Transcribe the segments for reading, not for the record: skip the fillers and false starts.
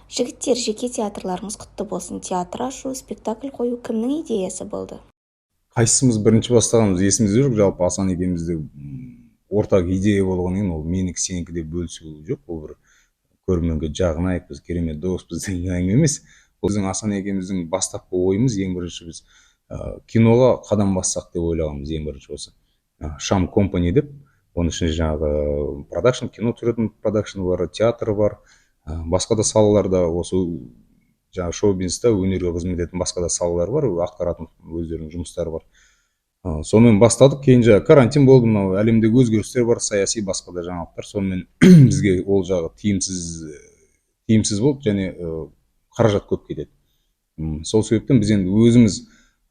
Жігіттер, жеке театрларыңыз құтты болсын. Театр ашу, спектакль қою кімнің идеясы болды? Қайсымыз бірінші бастағанымыз есімізде жоқ. Жалпы Асан екеумізде ортақ идея болғаннан кейін ол менікі сенікі деп бөлісу жоқ. Ол бір көрерменге жағынайық, біз керемет доспыз деген әңгіме емес. Ол біздің Асан екеуміздің бастапқы ойымыз ең бірінші біз киноға қадам бассақ деп ойлағанбыз ең бірінші осы. Шам компани деп, оның ішінде жаңағы продакшн, кино түсіретін продакшн бар, театр бар, басқа да салаларда осы жаңағы шоу-бизнесте өнерге қызмет ететін басқа да салалар бар, атқаратын өздерінің жұмыстары бар. Сонымен бастадық. Кейін жаңағы карантин болды, мынау әлемдегі өзгерістер бар, саяси басқа да жаңалықтар. Сонымен бізге ол жағы тиімсіз болды және қаражат көп кетеді. Сол себептен біз енді өзіміз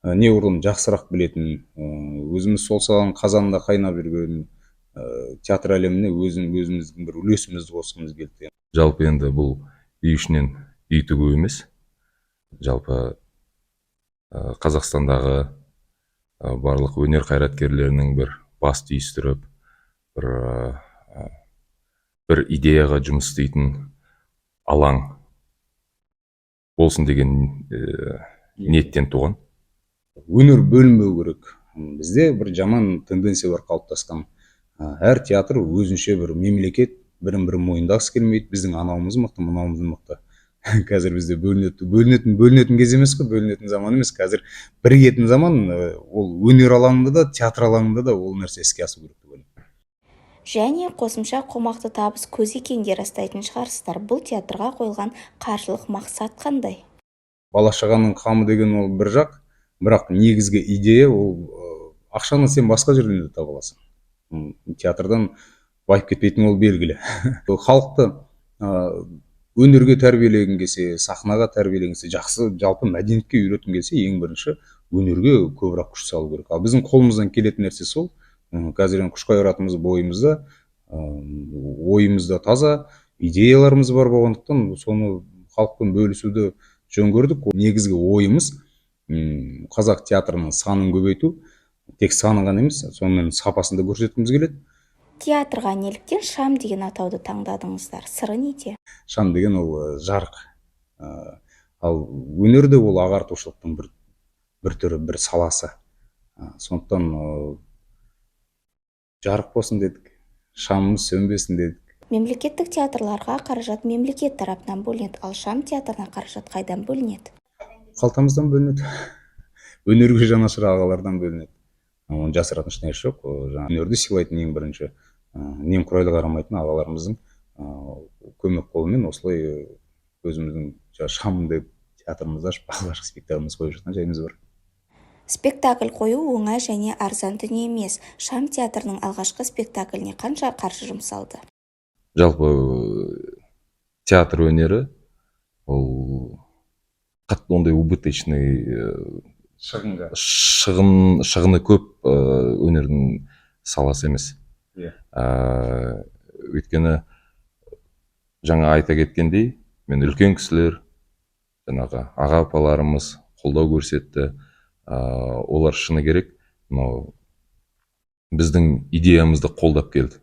неғұрлым жақсырақ білетін, өзіміз сол саланың қазанында қайнап жүрген театр әлеміне өзіміздің бір үлесімізді қосқымыз келді. Жалпы енді бұл үй ішінен үй тігу емес. Жалпы Қазақстандағы барлық өнер қайраткерлерінің бір бас түйістіріп, бір идеяға жұмыс істейтін алаң болсын деген ниеттен туған. Өнер бөлінбеу керек. Бізде бір жаман тенденция бар қалыптасқан. Әр театр өзінше бір мемлекет, бірін-бірі мойындағысы келмейді. Біздің анауымыз мықты, мынауымыз мықты. Қазір бізде бөлінетін кез емес қой, бөлінетін заман емес. Қазір бірігетін заман. Ол өнер алаңында да, театр алаңында да ол нәрсе іске асу керек деп ойлаймын. Және қосымша қомақты табыс көзі екенге растайтын шығарсыздар. Бұл театрға қойылған қаржылық мақсат қандай? Бала шағаның қамы деген ол бір жақ, бірақ негізгі идея ол ақшаны сен басқа жерден де таба аласың. Театрдан байып кетпейтін ол белгілі. Халықты өнерге тәрбиелегің келсе, сахнаға тәрбиелегің келсе, жақсы жалпы мәдениетке үйреткің келсе, ең бірінші өнерге көбірек күш салу керек. Ал біздің қолымыздан келетін нәрсе сол. Қазір күш қайратымыз бойымызда, ойымызда таза, идеяларымыз бар болғандықтан соны халықпен бөлісуді жөн көрдік. Негізгі ойымыз қазақ театрының санын көбейту, тек санын ғана емес, сонымен сапасын да көрсеткіміз келеді. Театрға неліктен шам деген атауды таңдадыңыздар? Сыры неде? Шам деген ол жарық. Ал өнерде ол ағартушылықтың бір түрі, бір саласы. Сондықтан жарық болсын дедік, шамымыз сөнбесін дедік. Мемлекеттік театрларға қаражат мемлекет тарапынан бөлінеді, ал шам театрына қаражат қайдан бөлінеді? Қалтамыздан бөлінеді. Өнерге жанашыр ағалардан бөлінеді. Оны жасыратын ешнәрсе жоқ. Өнерді сыйлайтын ең бірінші немқұрайлы қарамайтын ағаларымыздың көмек қолымен осылай өзіміздің шам деп театрымызды ашып алғашқы спектакльімізді қойып жатқан жайымыз бар. Спектакль қою оңай және арзан дүние емес. Шам театрының алғашқы спектакліне қанша қаржы жұмсалды? Жалпы театр өнері ол қатты ондай убыточный шығыны көп өнердің саласы емес. Өйткені жаңа айта кеткендей, мен үлкен кісілер, жаңағы аға апаларымыз қолдау көрсетті. Олар шыны керек, біздің идеямызды қолдап келді,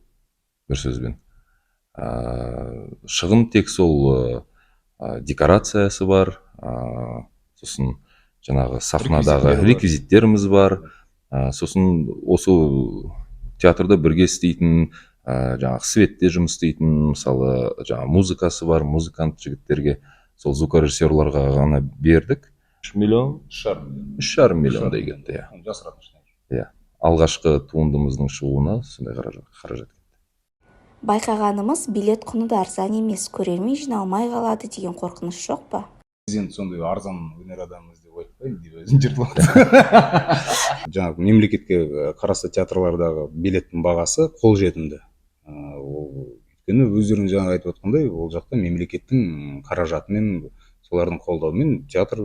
бір сөзбен. Шығын тек сол декорациясы бар, сосын жаңағы сахнадағы реквизиттеріміз бар, сосын осы театрда бірге істейтін, жаңағы светте жұмыс істейтін, мысалы жаңағы музыкасы бар, музыкант жігіттерге, сол звукорежиссерларға ғана бердік. 3 миллион, 3,5 миллиондай кетті. Алғашқы туындымыздың шығуына сондай қаражат кетті. Байқағанымыз, билет құны да арзан емес, көрермен жиналмай қалады деген қорқыныш жоқ па? Біз енді сондай арзан өнер адамымыз деп айтпаймын деп өзін жыртылады. Жаңағы мемлекетке қарасты театрлардағы билеттің бағасы қолжетімді. Өйткені өздерің жаңа айтып отқандай, ол жақта мемлекеттің қаражатымен, солардың қолдауымен театр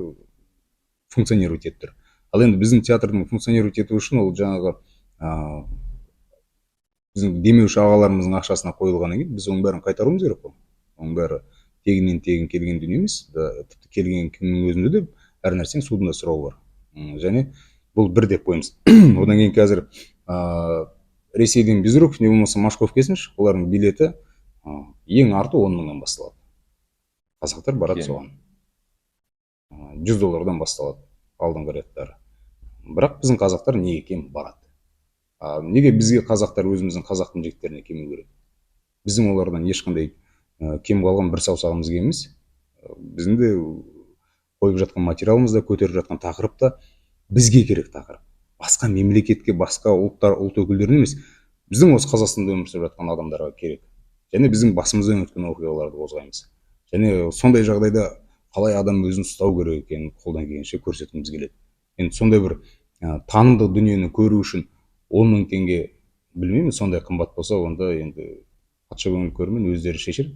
функционировать етіп тұр. Ал енді біздің театрдың функционировать ету үшін ол жаңағы біздің демеуші ағаларымыздың ақшасына қойылғаннан кейін біз оның бәрін қайтаруымыз керек қой. Оның бәрі тегіннен келген дүние емес. Тіпті келген күннің өзінде де әр нәрсенің судында сұрау бар. Және бұл бір деп қойымыз. Одан кейін қазір Ресейден Безруков, не болмаса Машков келсінші, олардың билеті ең арты 10 мыңнан басталады. Қазақтар барады Кем. соған. $100 басталады алдыңғы рядтары. Бірақ біздің қазақтар неге кем барады? Неге бізге қазақтар өзіміздің қазақтың жігіттеріне келмеу керек? Біздің олардан ешқандай кем қалған бір саусағымыз емес. Біздің де қойып жатқан материалымыз да, көтеріп жатқан тақырып та бізге керек тақырып. Басқа мемлекетке, басқа ұлт өкілдеріне емес, біздің осы Қазақстанда өмір сүріп жатқан адамдарға керек. Және біздің басымыздан өткен оқиғаларды қозғаймыз. Және сондай жағдайда қалай адам өзін ұстау керек екенін қолдан келгенше көрсеткіміз келеді. Енді сондай бір танымдық дүниені көру үшін 10 мың теңге, білмеймін, сондай қымбат болса, онда енді патша көңіл көрімен өздері шешер.